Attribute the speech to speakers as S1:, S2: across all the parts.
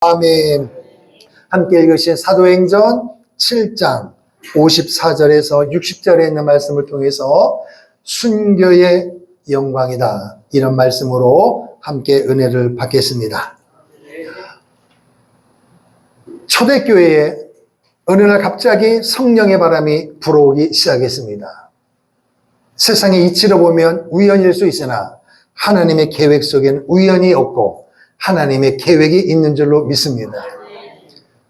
S1: 아멘. 함께 읽으신 사도행전 7장 54절에서 60절에 있는 말씀을 통해서 순교의 영광이다, 이런 말씀으로 함께 은혜를 받겠습니다. 초대교회에 어느 날 갑자기 성령의 바람이 불어오기 시작했습니다. 세상의 이치로 보면 우연일 수 있으나 하나님의 계획 속에는 우연이 없고 하나님의 계획이 있는 줄로 믿습니다.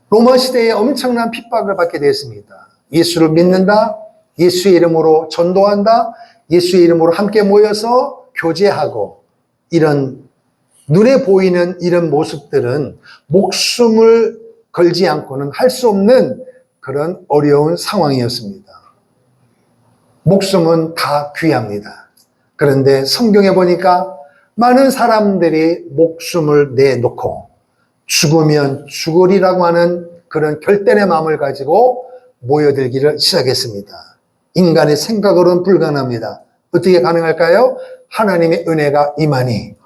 S1: 로마 시대에 엄청난 핍박을 받게 되었습니다. 예수를 믿는다, 예수의 이름으로 전도한다, 예수의 이름으로 함께 모여서 교제하고, 이런 눈에 보이는 이런 모습들은 목숨을 걸지 않고는 할 수 없는 그런 어려운 상황이었습니다. 목숨은 다 귀합니다. 그런데 성경에 보니까 많은 사람들이 목숨을 내놓고 죽으면 죽으리라고 하는 그런 결단의 마음을 가지고 모여들기를 시작했습니다. 인간의 생각으로는 불가능합니다. 어떻게 가능할까요? 하나님의 은혜가 임하니.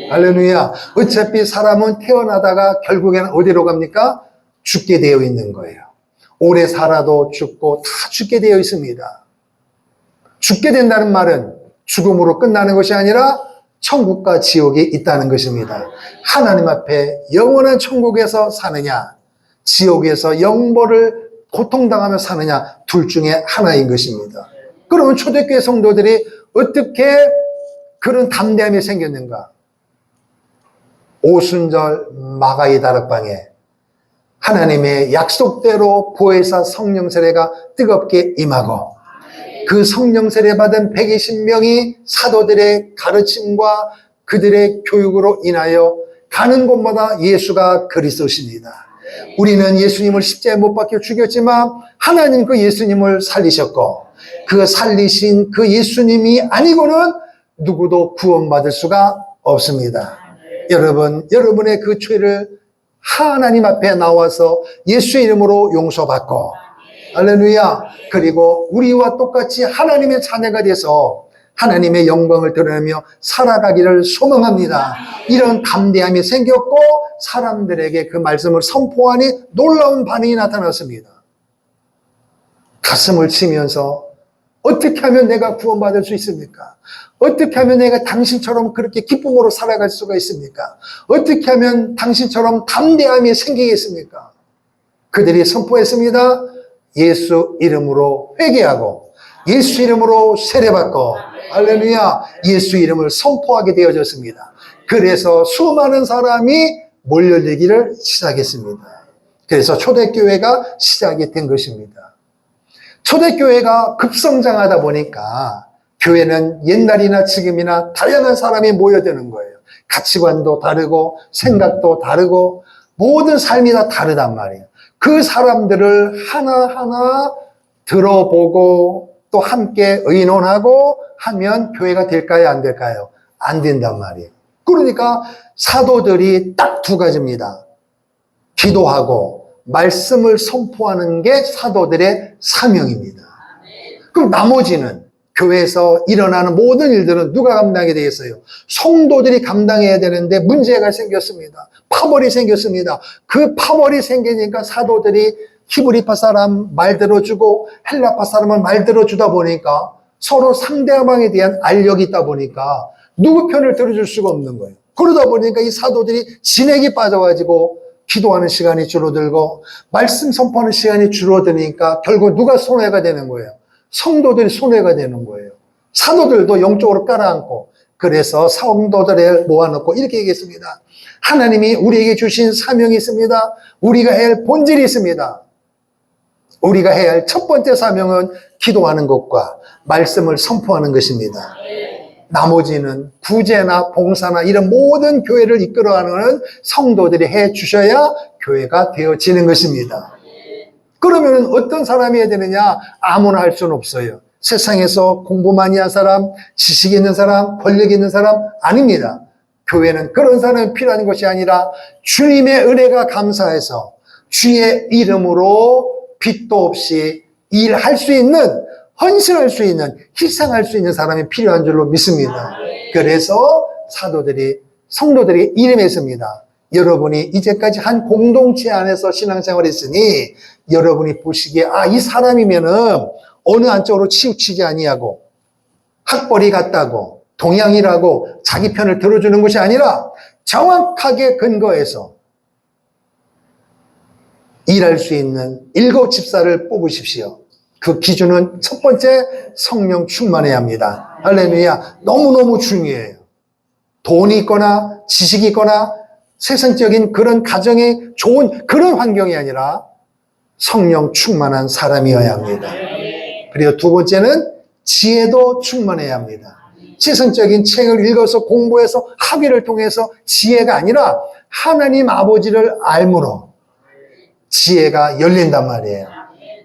S1: 할렐루야. 어차피 사람은 태어나다가 결국에는 어디로 갑니까? 죽게 되어 있는 거예요. 오래 살아도 죽고 다 죽게 되어 있습니다. 죽게 된다는 말은 죽음으로 끝나는 것이 아니라 천국과 지옥이 있다는 것입니다. 하나님 앞에 영원한 천국에서 사느냐, 지옥에서 영벌을 고통당하며 사느냐, 둘 중에 하나인 것입니다. 그러면 초대교회 성도들이 어떻게 그런 담대함이 생겼는가? 오순절 마가이 다락방에 하나님의 약속대로 보혜사 성령 세례가 뜨겁게 임하고, 그 성령 세례 받은 120명이 사도들의 가르침과 그들의 교육으로 인하여 가는 곳마다 예수가 그리스도십니다. 우리는 예수님을 십자가에 못 박혀 죽였지만 하나님 그 예수님을 살리셨고, 그 살리신 그 예수님이 아니고는 누구도 구원받을 수가 없습니다. 여러분, 여러분의 그 죄를 하나님 앞에 나와서 예수의 이름으로 용서받고, 할렐루야. 그리고 우리와 똑같이 하나님의 자녀가 돼서 하나님의 영광을 드러내며 살아가기를 소망합니다. 이런 담대함이 생겼고, 사람들에게 그 말씀을 선포하니 놀라운 반응이 나타났습니다. 가슴을 치면서 어떻게 하면 내가 구원받을 수 있습니까? 어떻게 하면 내가 당신처럼 그렇게 기쁨으로 살아갈 수가 있습니까? 어떻게 하면 당신처럼 담대함이 생기겠습니까? 그들이 선포했습니다. 예수 이름으로 회개하고 예수 이름으로 세례받고, 할렐루야, 예수 이름을 선포하게 되어졌습니다. 그래서 수많은 사람이 몰려들기를 시작했습니다. 그래서 초대교회가 시작이 된 것입니다. 초대교회가 급성장하다 보니까 교회는 옛날이나 지금이나 다양한 사람이 모여드는 거예요. 가치관도 다르고 생각도 다르고 모든 삶이 다 다르단 말이에요. 그 사람들을 하나하나 들어보고 또 함께 의논하고 하면 교회가 될까요? 안 될까요? 안 된단 말이에요. 그러니까 사도들이 딱 두 가지입니다. 기도하고 말씀을 선포하는 게 사도들의 사명입니다. 그럼 나머지는 교회에서 일어나는 모든 일들은 누가 감당하게 되겠어요? 성도들이 감당해야 되는데 문제가 생겼습니다. 파벌이 생겼습니다. 그 파벌이 생기니까 사도들이 히브리파 사람 말 들어주고 헬라파 사람은 말 들어주다 보니까 서로 상대방에 대한 알력이 있다 보니까 누구 편을 들어줄 수가 없는 거예요. 그러다 보니까 이 사도들이 진액이 빠져가지고 기도하는 시간이 줄어들고 말씀 선포하는 시간이 줄어드니까 결국 누가 손해가 되는 거예요? 성도들이 손해가 되는 거예요. 사도들도 영적으로 깔아앉고, 그래서 성도들을 모아놓고 이렇게 얘기했습니다. 하나님이 우리에게 주신 사명이 있습니다. 우리가 해야 할 본질이 있습니다. 우리가 해야 할 첫 번째 사명은 기도하는 것과 말씀을 선포하는 것입니다. 나머지는 구제나 봉사나 이런 모든 교회를 이끌어가는 성도들이 해 주셔야 교회가 되어지는 것입니다. 그러면 어떤 사람이 해야 되느냐? 아무나 할 수는 없어요. 세상에서 공부 많이 한 사람, 지식 있는 사람, 권력 있는 사람 아닙니다. 교회는 그런 사람이 필요한 것이 아니라 주님의 은혜가 감사해서 주의 이름으로 빚도 없이 일할 수 있는, 헌신할 수 있는, 희생할 수 있는 사람이 필요한 줄로 믿습니다. 그래서 사도들이, 성도들이 이름했습니다. 여러분이 이제까지 한 공동체 안에서 신앙생활을 했으니 여러분이 보시기에 이 사람이면은 어느 한쪽으로 치우치지 아니하고 학벌이 같다고 동양이라고 자기 편을 들어주는 것이 아니라 정확하게 근거해서 일할 수 있는 7 집사를 뽑으십시오. 그 기준은 첫 번째, 성령 충만해야 합니다. 할렐루야. 너무너무 중요해요. 돈이 있거나 지식이 있거나 세상적인 그런 가정이 좋은 그런 환경이 아니라 성령 충만한 사람이어야 합니다. 그리고 두 번째는 지혜도 충만해야 합니다. 세상적인 책을 읽어서 공부해서 학위를 통해서 지혜가 아니라 하나님 아버지를 알므로 지혜가 열린단 말이에요.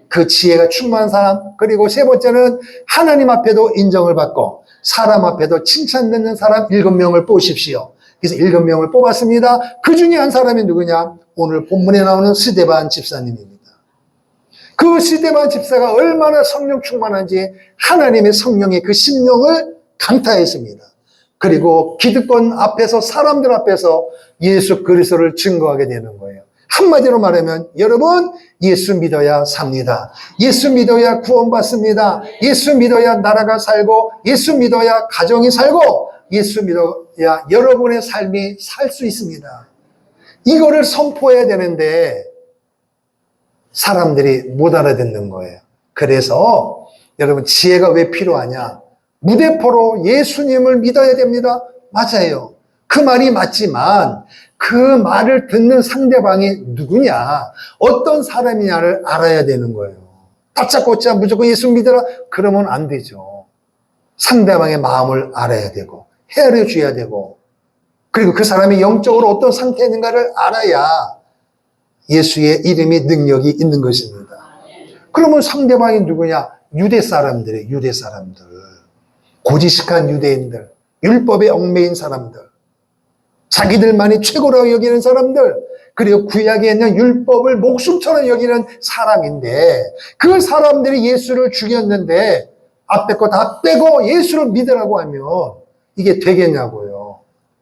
S1: 그 지혜가 충만한 사람. 그리고 세 번째는 하나님 앞에도 인정을 받고 사람 앞에도 칭찬받는 사람 7명을 뽑으십시오. 그래서 7명을 뽑았습니다. 그 중에 한 사람이 누구냐? 오늘 본문에 나오는 스데반 집사님입니다. 그 스데반 집사가 얼마나 성령 충만한지 하나님의 성령의 그 심령을 강타했습니다. 그리고 기득권 앞에서 사람들 앞에서 예수 그리스도를 증거하게 되는 거예요. 한마디로 말하면 여러분 예수 믿어야 삽니다. 예수 믿어야 구원받습니다. 예수 믿어야 나라가 살고 예수 믿어야 가정이 살고 예수 믿어야 여러분의 삶이 살 수 있습니다. 이거를 선포해야 되는데 사람들이 못 알아듣는 거예요. 그래서 여러분 지혜가 왜 필요하냐? 무대포로 예수님을 믿어야 됩니다. 맞아요. 그 말이 맞지만 그 말을 듣는 상대방이 누구냐, 어떤 사람이냐를 알아야 되는 거예요. 다짜고짜 무조건 예수 믿어라 그러면 안 되죠. 상대방의 마음을 알아야 되고 헤아려줘야 되고 그리고 그 사람이 영적으로 어떤 상태에 있는가를 알아야 예수의 이름이 능력이 있는 것입니다. 그러면 상대방이 누구냐? 유대 사람들이에요. 유대 사람들. 고지식한 유대인들, 율법에 얽매인 사람들, 자기들만이 최고라고 여기는 사람들, 그리고 구약에 있는 율법을 목숨처럼 여기는 사람인데 그 사람들이 예수를 죽였는데 앞에 거 다 빼고 예수를 믿으라고 하면 이게 되겠냐고요.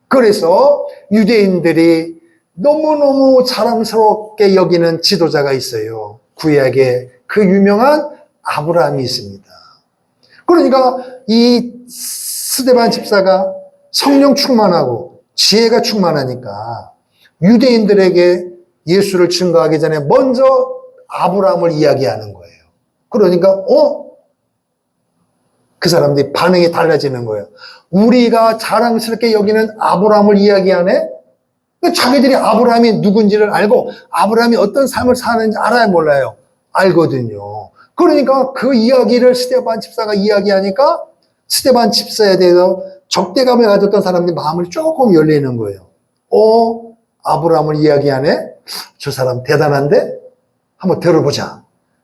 S1: 그래서 유대인들이 너무너무 자랑스럽게 여기는 지도자가 있어요. 구약에 그 유명한 아브라함이 있습니다. 그러니까 이 스데반 집사가 성령 충만하고 지혜가 충만하니까 유대인들에게 예수를 증거하기 전에 먼저 아브라함을 이야기하는 거예요. 그러니까 그 사람들이 반응이 달라지는 거예요. 우리가 자랑스럽게 여기는 아브라함을 이야기하네? 자기들이 아브라함이 누군지를 알고 아브라함이 어떤 삶을 사는지 알아야 몰라요? 알거든요. 그러니까 그 이야기를 스데반 집사가 이야기하니까 스데반 집사에 대해서 적대감을 가졌던 사람들이 마음을 조금 열리는 거예요. 아브라함을 이야기하네? 저 사람 대단한데? 한번 들어보자.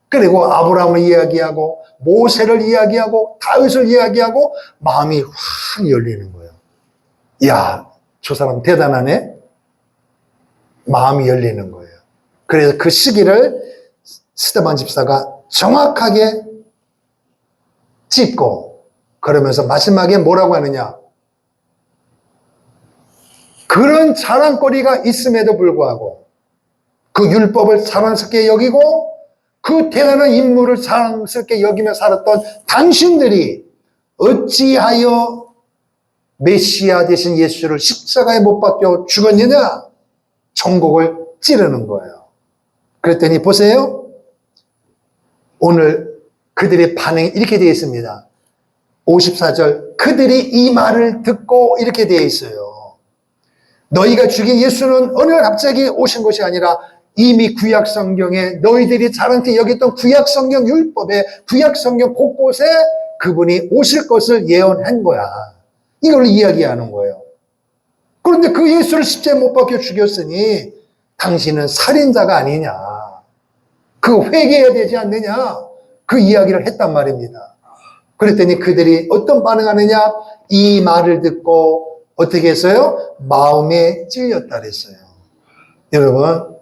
S1: 그리고 아브라함을 이야기하고 모세를 이야기하고 다윗을 이야기하고 마음이 확 열리는 거예요. 야, 저 사람 대단하네? 마음이 열리는 거예요. 그래서 그 시기를 스데반 집사가 정확하게 짚고 그러면서 마지막에 뭐라고 하느냐? 그런 자랑거리가 있음에도 불구하고 그 율법을 자랑스럽게 여기고 그 대단한 인물을 자랑스럽게 여기며 살았던 당신들이 어찌하여 메시아 되신 예수를 십자가에 못 박혀 죽었느냐? 전곡을 찌르는 거예요. 그랬더니 보세요. 오늘 그들의 반응이 이렇게 되어 있습니다. 54절 그들이 이 말을 듣고 이렇게 되어 있어요. 너희가 죽인 예수는 어느 날 갑자기 오신 것이 아니라 이미 구약성경에 너희들이 자랑스럽게 여겼던 구약성경 율법에 구약성경 곳곳에 그분이 오실 것을 예언한 거야. 이걸 이야기하는 거예요. 그런데 그 예수를 십자가에 못 박혀 죽였으니 당신은 살인자가 아니냐. 그거 회개해야 되지 않느냐. 그 이야기를 했단 말입니다. 그랬더니 그들이 어떤 반응하느냐. 이 말을 듣고 어떻게 했어요? 마음에 찔렸다 그랬어요. 여러분,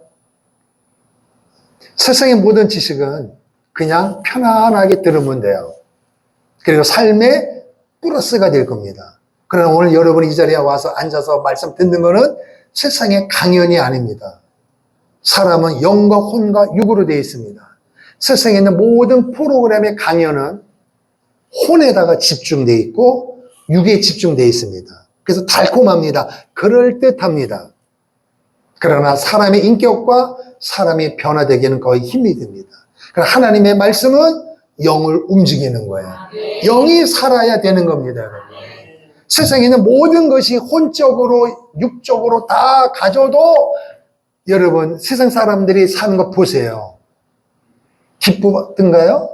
S1: 세상의 모든 지식은 그냥 편안하게 들으면 돼요. 그리고 삶의 플러스가 될 겁니다. 그러나 오늘 여러분이 이 자리에 와서 앉아서 말씀 듣는 거는 세상의 강연이 아닙니다. 사람은 영과 혼과 육으로 되어 있습니다. 세상에 있는 모든 프로그램의 강연은 혼에다가 집중되어 있고 육에 집중되어 있습니다. 그래서 달콤합니다. 그럴듯합니다. 그러나 사람의 인격과 사람이 변화되기에는 거의 힘이 듭니다. 그러나 하나님의 말씀은 영을 움직이는 거예요. 영이 살아야 되는 겁니다, 여러분. 세상에 있는 모든 것이 혼적으로, 육적으로 다 가져도 여러분, 세상 사람들이 사는 거 보세요. 기쁘던가요?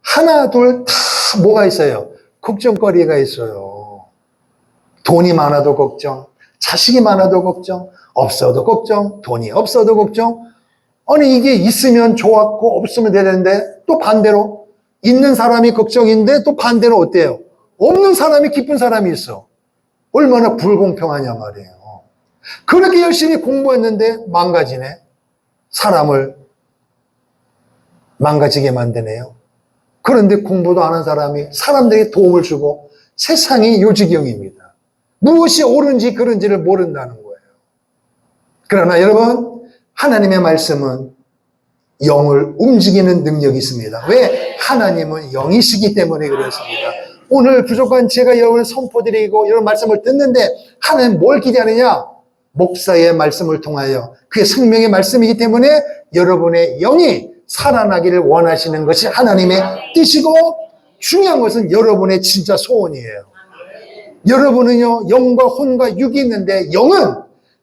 S1: 하나, 둘, 다 뭐가 있어요? 걱정거리가 있어요. 돈이 많아도 걱정, 자식이 많아도 걱정, 없어도 걱정, 돈이 없어도 걱정. 아니, 이게 있으면 좋았고 없으면 되는데 또 반대로 있는 사람이 걱정인데 또 반대로 어때요? 없는 사람이 기쁜 사람이 있어. 얼마나 불공평하냐 말이에요. 그렇게 열심히 공부했는데 망가지네. 사람을 망가지게 만드네요. 그런데 공부도 안 한 사람이 사람들에게 도움을 주고 세상이 요지경입니다. 무엇이 옳은지 그른지를 모른다는 거예요. 그러나 여러분, 하나님의 말씀은 영을 움직이는 능력이 있습니다. 왜? 하나님은 영이시기 때문에 그렇습니다. 오늘 부족한 제가 여러분을 선포드리고 이런 말씀을 듣는데 하나님 뭘 기대하느냐? 목사의 말씀을 통하여 그의 생명의 말씀이기 때문에 여러분의 영이 살아나기를 원하시는 것이 하나님의 뜻이고, 중요한 것은 여러분의 진짜 소원이에요. 여러분은요, 영과 혼과 육이 있는데 영은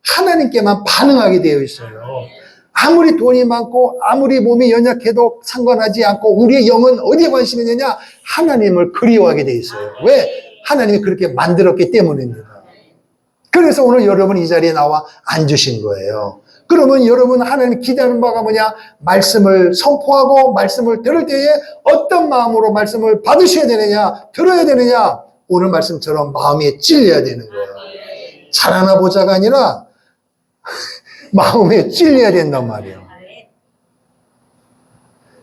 S1: 하나님께만 반응하게 되어 있어요. 아무리 돈이 많고 아무리 몸이 연약해도 상관하지 않고 우리의 영은 어디에 관심이 있느냐? 하나님을 그리워하게 되어 있어요. 왜? 하나님이 그렇게 만들었기 때문입니다. 그래서 오늘 여러분 이 자리에 나와 앉으신 거예요. 그러면 여러분 하나님이 기대하는 바가 뭐냐? 말씀을 선포하고 말씀을 들을 때에 어떤 마음으로 말씀을 받으셔야 되느냐? 들어야 되느냐? 오늘 말씀처럼 마음에 찔려야 되는 거예요. 잘하나 보자가 아니라 마음에 찔려야 된단 말이에요.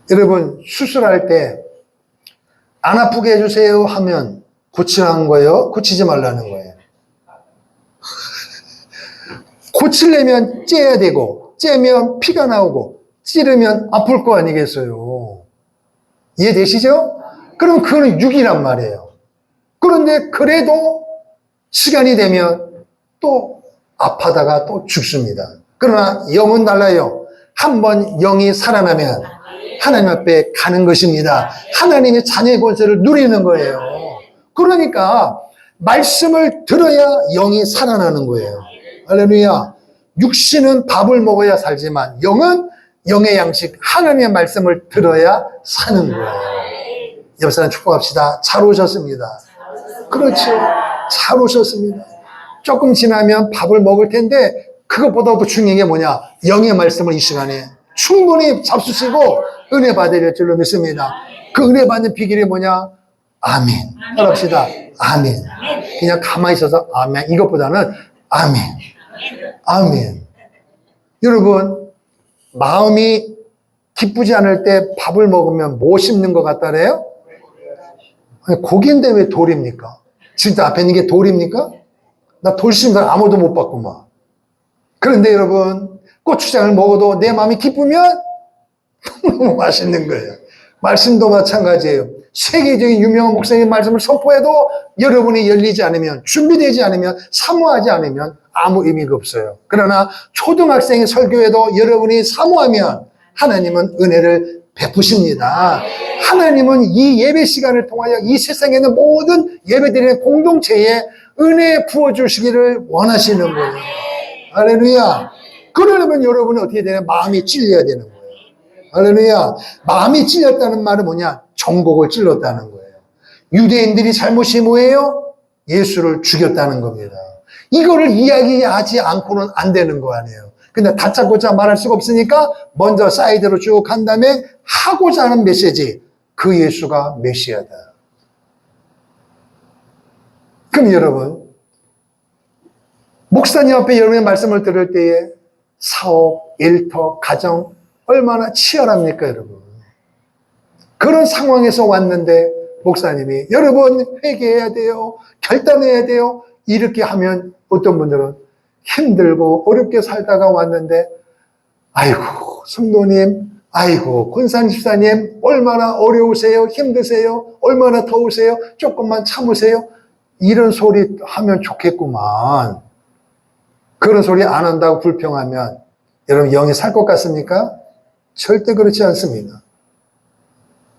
S1: 여러분 수술할 때 안 아프게 해주세요 하면 고치라는 거예요? 고치지 말라는 거예요? 고치려면 째야 되고 째면 피가 나오고 찌르면 아플 거 아니겠어요? 이해되시죠? 그럼 그거는 육이란 말이에요. 그런데 그래도 시간이 되면 또 아파다가 또 죽습니다. 그러나 영은 달라요. 한번 영이 살아나면 하나님 앞에 가는 것입니다. 하나님의 자녀의 권세를 누리는 거예요. 그러니까 말씀을 들어야 영이 살아나는 거예요. 할렐루야. 육신은 밥을 먹어야 살지만 영은 영의 양식 하나님의 말씀을 들어야 사는 거예요. 옆 사람 축복합시다. 잘 오셨습니다. 그렇죠. 잘 오셨습니다. 조금 지나면 밥을 먹을 텐데 그것보다도 중요한 게 뭐냐? 영의 말씀을 이 시간에 충분히 잡수시고 은혜 받을 줄로 믿습니다. 그 은혜 받는 비결이 뭐냐? 아멘. 따라합시다. 아멘. 그냥 가만히 있어서 아멘. 이것보다는 아멘. 아멘. 여러분, 마음이 기쁘지 않을 때 밥을 먹으면 뭐 씹는 것 같다래요? 고기인데 왜 돌입니까? 진짜 앞에 있는 게 돌입니까? 나 돌 씹는 사람 아무도 못 봤구만. 그런데 여러분, 고추장을 먹어도 내 마음이 기쁘면 너무 맛있는 거예요. 말씀도 마찬가지예요. 세계적인 유명한 목사님 말씀을 선포해도 여러분이 열리지 않으면, 준비되지 않으면, 사모하지 않으면 아무 의미가 없어요. 그러나 초등학생의 설교에도 여러분이 사모하면 하나님은 은혜를 베푸십니다. 하나님은 이 예배 시간을 통하여 이 세상에 있는 모든 예배드리는 공동체에 은혜 부어주시기를 원하시는 거예요. 할렐루야. 그러려면 여러분은 어떻게 되냐? 마음이 찔려야 되는 거예요. 할렐루야. 마음이 찔렸다는 말은 뭐냐? 정곡을 찔렀다는 거예요. 유대인들이 잘못이 뭐예요? 예수를 죽였다는 겁니다. 이거를 이야기하지 않고는 안 되는 거 아니에요. 근데 다짜고짜 말할 수가 없으니까 먼저 사이드로 쭉 한 다음에 하고자 하는 메시지, 그 예수가 메시아다. 그럼 여러분, 목사님 앞에 여러분의 말씀을 들을 때에 사업, 일터, 가정 얼마나 치열합니까, 여러분? 그런 상황에서 왔는데 목사님이 여러분 회개해야 돼요, 결단해야 돼요, 이렇게 하면 어떤 분들은 힘들고 어렵게 살다가 왔는데, 아이고, 성도님, 아이고, 권사님, 집사님, 얼마나 어려우세요? 힘드세요? 얼마나 더우세요? 조금만 참으세요? 이런 소리 하면 좋겠구만. 그런 소리 안 한다고 불평하면 여러분 영이 살 것 같습니까? 절대 그렇지 않습니다.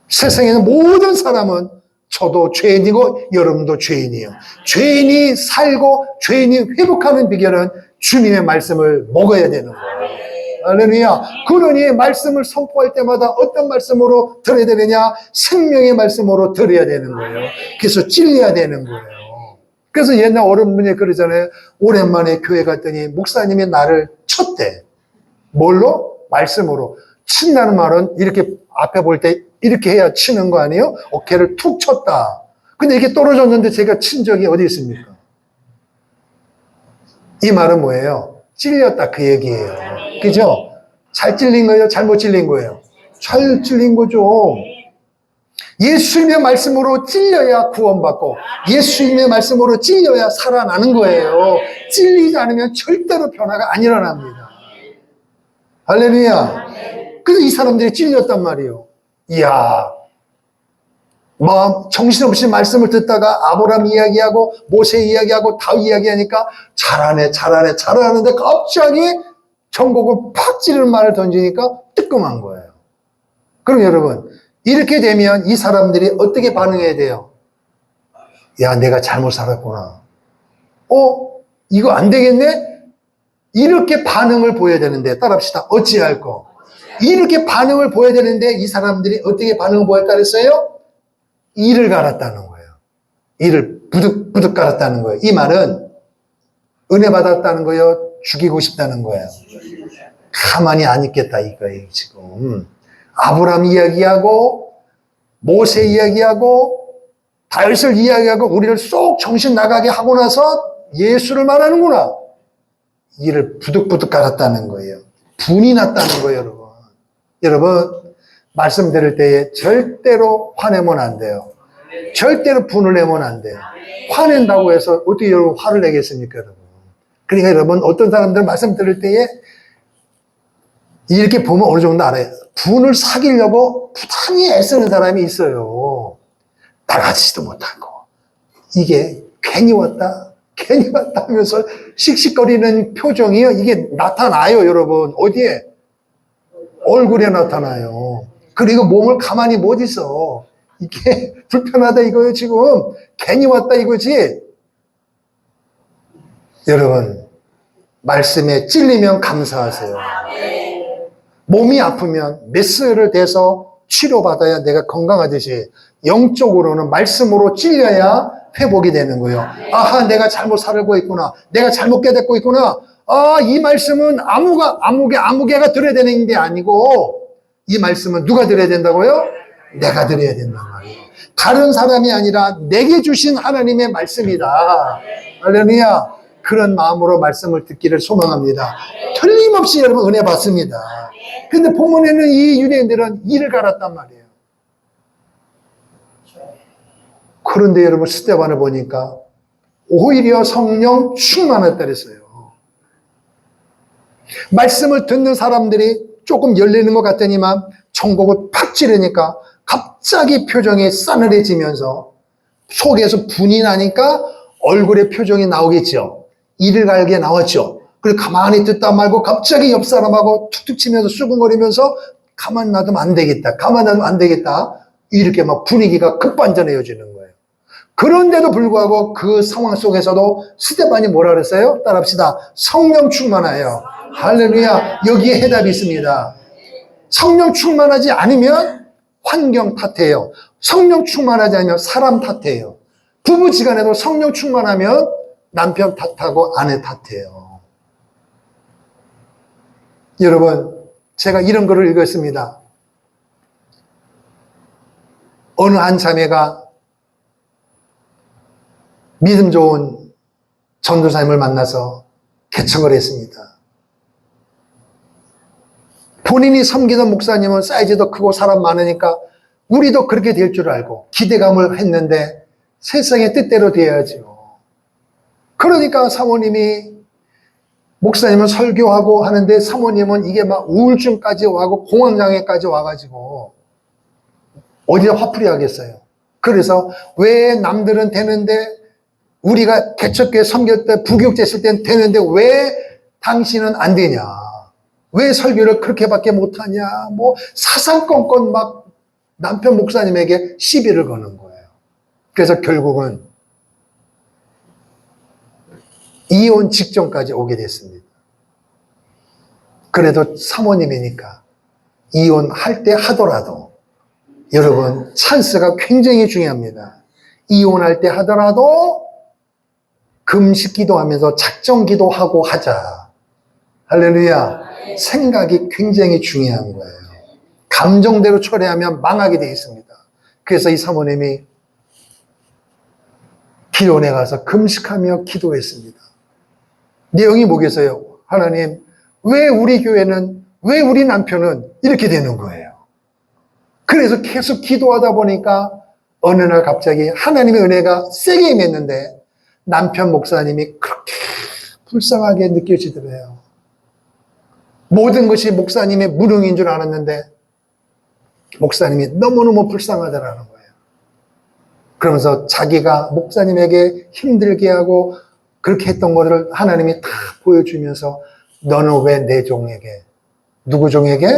S1: 세상에는 모든 사람은 저도 죄인이고 여러분도 죄인이에요. 죄인이 살고 죄인이 회복하는 비결은 주님의 말씀을 먹어야 되는 거예요. 할렐루야. 그러니 말씀을 선포할 때마다 어떤 말씀으로 들어야 되느냐? 생명의 말씀으로 들어야 되는 거예요. 그래서 찔려야 되는 거예요. 그래서 옛날 어른분이 그러잖아요. 오랜만에 교회 갔더니 목사님이 나를 쳤대. 뭘로? 말씀으로. 친다는 말은 이렇게 앞에 볼 때 이렇게 해야 치는 거 아니에요? 어깨를 툭 쳤다. 근데 이게 떨어졌는데 제가 친 적이 어디 있습니까? 이 말은 뭐예요? 찔렸다 그 얘기예요. 그죠? 잘 찔린 거예요? 잘못 찔린 거예요? 잘 찔린 거죠. 예수님의 말씀으로 찔려야 구원받고 예수님의 말씀으로 찔려야 살아나는 거예요. 찔리지 않으면 절대로 변화가 안 일어납니다. 할렐루야. 그래서 이 사람들이 찔렸단 말이에요. 이야, 정신없이 말씀을 듣다가 아브라함 이야기하고 모세 이야기하고 다윗 이야기하니까 잘하는데 갑자기 전곡을 팍 찌르는 말을 던지니까 뜨끔한 거예요. 그럼 여러분, 이렇게 되면 이 사람들이 어떻게 반응해야 돼요? 야, 내가 잘못 살았구나. 이거 안 되겠네? 이렇게 반응을 보여야 되는데, 따라합시다. 어찌할꼬? 이렇게 반응을 보여야 되는데, 이 사람들이 어떻게 반응을 보였다 그랬어요? 이를 갈았다는 거예요. 이를 부득 갈았다는 거예요. 이 말은 은혜 받았다는 거예요? 죽이고 싶다는 거예요? 가만히 안 있겠다 이거예요, 지금. 아브라함 이야기하고 모세 이야기하고 다윗을 이야기하고 우리를 쏙 정신 나가게 하고 나서 예수를 말하는구나. 이를 부득부득 갈았다는 거예요. 분이 났다는 거예요, 여러분. 여러분, 말씀 들을 때에 절대로 화내면 안 돼요. 절대로 분을 내면 안 돼요. 화낸다고 해서 어떻게 여러분 화를 내겠습니까, 여러분? 그러니까 여러분, 어떤 사람들 말씀 들을 때에 이렇게 보면 어느 정도 알아요. 분을 사귀려고 부단히 애쓰는 사람이 있어요. 나가지도 못하고. 이게 괜히 왔다 하면서 씩씩거리는 표정이요. 이게 나타나요, 여러분. 어디에? 얼굴에 나타나요. 그리고 몸을 가만히 못 있어. 이게 불편하다 이거예요, 지금. 괜히 왔다 이거지. 여러분, 말씀에 찔리면 감사하세요. 몸이 아프면 메스를 대서 치료받아야 내가 건강하듯이 영적으로는 말씀으로 찔려야 회복이 되는 거예요. 아하, 내가 잘못 살고 있구나. 내가 잘못 깨닫고 있구나. 아, 이 말씀은 아무개가 들어야 되는 게 아니고 이 말씀은 누가 들어야 된다고요? 내가 들어야 된단 말이에요. 다른 사람이 아니라 내게 주신 하나님의 말씀이다. 할렐루야. 그런 마음으로 말씀을 듣기를 소망합니다. 틀림없이 여러분 은혜 받습니다. 근데 본문에는 이 유대인들은 이를 갈았단 말이에요. 그런데 여러분 스데반을 보니까 오히려 성령 충만했다 그랬어요. 말씀을 듣는 사람들이 조금 열리는 것 같더니만 정복을 팍 찌르니까 갑자기 표정이 싸늘해지면서 속에서 분이 나니까 얼굴에 표정이 나오겠죠. 이를 갈게 나왔죠. 그리고 가만히 듣다 말고 갑자기 옆 사람하고 툭툭 치면서 수근거리면서 가만 놔두면 안 되겠다. 이렇게 막 분위기가 급반전해지는 거예요. 그런데도 불구하고 그 상황 속에서도 스데반이 뭐라 그랬어요? 따라합시다. 성령 충만하여. 할렐루야. 여기에 해답이 있습니다. 성령 충만하지 않으면 환경 탓해요. 성령 충만하지 않으면 사람 탓해요. 부부지간에도 성령 충만하면 남편 탓하고 아내 탓해요. 여러분, 제가 이런 글을 읽었습니다. 어느 한 자매가 믿음 좋은 전도사님을 만나서 개척을 했습니다. 본인이 섬기던 목사님은 사이즈도 크고 사람 많으니까 우리도 그렇게 될 줄 알고 기대감을 했는데 세상의 뜻대로 되어야죠. 그러니까 사모님이 목사님은 설교하고 하는데 사모님은 이게 막 우울증까지 와고 공황장애까지 와가지고 어디다 화풀이 하겠어요. 그래서 왜 남들은 되는데 우리가 개척교회 섬길 때 부교육제 했을 땐 되는데 왜 당신은 안 되냐. 왜 설교를 그렇게밖에 못하냐. 뭐 사사건건 막 남편 목사님에게 시비를 거는 거예요. 그래서 결국은 이혼 직전까지 오게 됐습니다. 그래도 사모님이니까 이혼할 때 하더라도 여러분 찬스가 굉장히 중요합니다. 이혼할 때 하더라도 금식 기도하면서 작정 기도하고 하자. 할렐루야. 생각이 굉장히 중요한 거예요. 감정대로 처리하면 망하게 되어 있습니다. 그래서 이 사모님이 기도원에 가서 금식하며 기도했습니다. 내용이 뭐겠어요? 하나님, 왜 우리 교회는, 왜 우리 남편은 이렇게 되는 거예요? 그래서 계속 기도하다 보니까 어느 날 갑자기 하나님의 은혜가 세게 임했는데 남편 목사님이 그렇게 불쌍하게 느껴지더래요. 모든 것이 목사님의 무능인 줄 알았는데 목사님이 너무너무 불쌍하다라는 거예요. 그러면서 자기가 목사님에게 힘들게 하고 그렇게 했던 것을 하나님이 다 보여주면서 너는 왜 내 종에게, 누구 종에게?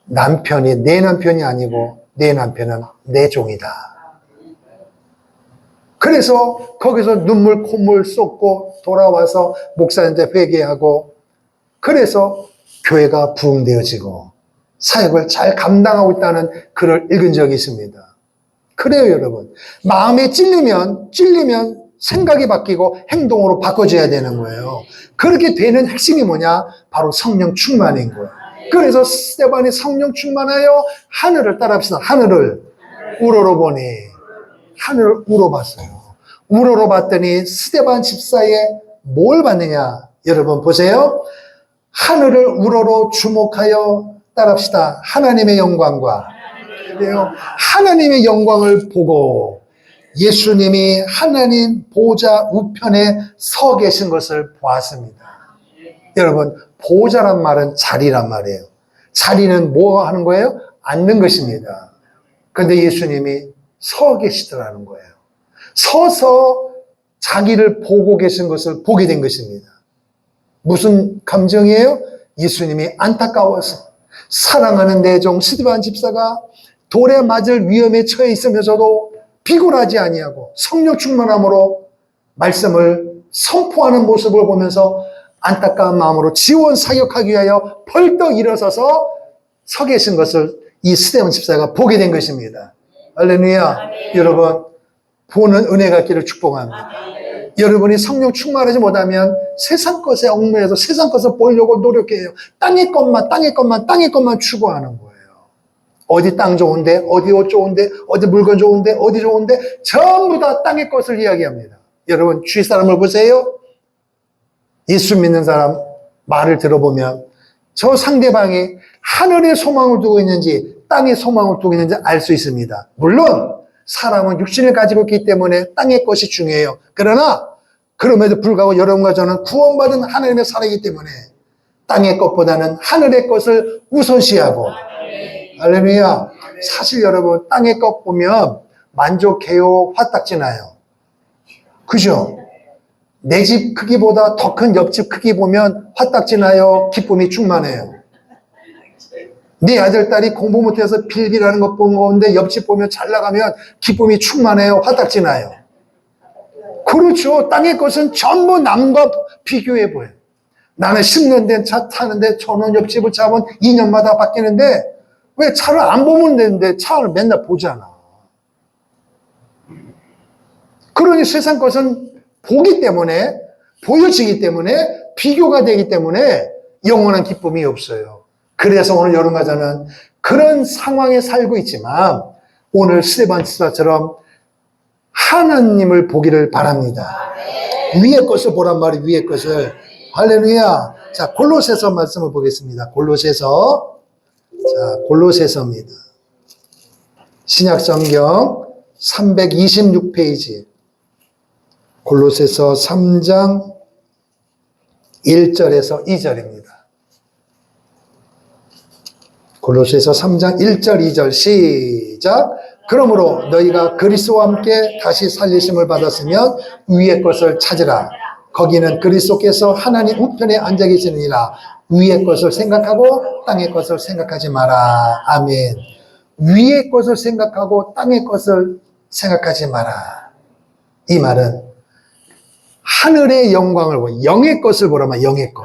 S1: 남편이 내 남편이 아니고 내 남편은 내 종이다. 그래서 거기서 눈물 콧물 쏟고 돌아와서 목사님한테 회개하고 그래서 교회가 부흥되어지고 사역을 잘 감당하고 있다는 글을 읽은 적이 있습니다. 그래요, 여러분. 마음에 찔리면 생각이 바뀌고 행동으로 바꿔줘야 되는 거예요. 그렇게 되는 핵심이 뭐냐? 바로 성령 충만인 거예요. 그래서 스데반이 성령 충만하여 하늘을 따라합시다. 하늘을 우러러보니 하늘을 우러봤어요. 우러러봤더니 스데반 집사에 뭘 봤느냐? 여러분 보세요. 하늘을 우러러 주목하여 따라합시다. 하나님의 영광과 하나님의 영광을 보고 예수님이 하나님 보좌 우편에 서 계신 것을 보았습니다. 여러분, 보좌란 말은 자리란 말이에요. 자리는 뭐 하는 거예요? 앉는 것입니다. 그런데 예수님이 서 계시더라는 거예요. 서서 자기를 보고 계신 것을 보게 된 것입니다. 무슨 감정이에요? 예수님이 안타까워서 사랑하는 내 종 스데반 집사가 돌에 맞을 위험에 처해 있으면서도 비굴하지 아니하고 성령 충만함으로 말씀을 선포하는 모습을 보면서 안타까운 마음으로 지원 사역하기 위하여 벌떡 일어서서 서 계신 것을 이 스데반 집사가 보게 된 것입니다. 할렐루야. 여러분, 보는 은혜가 있기를 축복합니다. 여러분이 성령 충만하지 못하면 세상 것에 얽매여서 세상 것을 보려고 노력해요. 땅의 것만 추구하는 거예요. 어디 땅 좋은데, 어디 옷 좋은데, 어디 물건 좋은데, 어디 좋은데, 전부 다 땅의 것을 이야기합니다. 여러분, 주위 사람을 보세요. 예수 믿는 사람 말을 들어보면 저 상대방이 하늘의 소망을 두고 있는지 땅의 소망을 두고 있는지 알 수 있습니다. 물론 사람은 육신을 가지고 있기 때문에 땅의 것이 중요해요. 그러나 그럼에도 불구하고 여러분과 저는 구원받은 하나님의 살아있기 때문에 땅의 것보다는 하늘의 것을 우선시하고 할렐루야. 사실 여러분 땅의 것 보면 만족해요, 화딱지 나요. 그죠? 내 집 크기보다 더 큰 옆집 크기 보면 화딱지 나요, 기쁨이 충만해요. 네 아들, 딸이 공부 못해서 빌빌하는 것 보는데 옆집 보면 잘 나가면 기쁨이 충만해요, 화딱지 나요. 그렇죠. 땅의 것은 전부 남과 비교해 보여요. 나는 10년 된 차 타는데 저는 옆집을 차면 2년마다 바뀌는데 왜 차를 안 보면 되는데 차를 맨날 보잖아. 그러니 세상 것은 보기 때문에, 보여지기 때문에, 비교가 되기 때문에 영원한 기쁨이 없어요. 그래서 오늘 여러분과 저는 그런 상황에 살고 있지만 오늘 스데반 집사처럼 하나님을 보기를 바랍니다. 위의 것을 보란 말이에요. 위의 것을. 할렐루야. 자, 골로새서 말씀을 보겠습니다. 골로새서. 자, 골로새서입니다. 신약성경 326페이지. 골로새서 3장 1절에서 2절입니다. 골로새서 3장 1절 2절 시작. 그러므로 너희가 그리스도와 함께 다시 살리심을 받았으면 위의 것을 찾으라. 거기는 그리스도께서 하나님 우편에 앉아 계시느니라. 위의 것을 생각하고 땅의 것을 생각하지 마라. 아멘. 위의 것을 생각하고 땅의 것을 생각하지 마라. 이 말은 하늘의 영광을, 영의 것을 보라면 영의 것.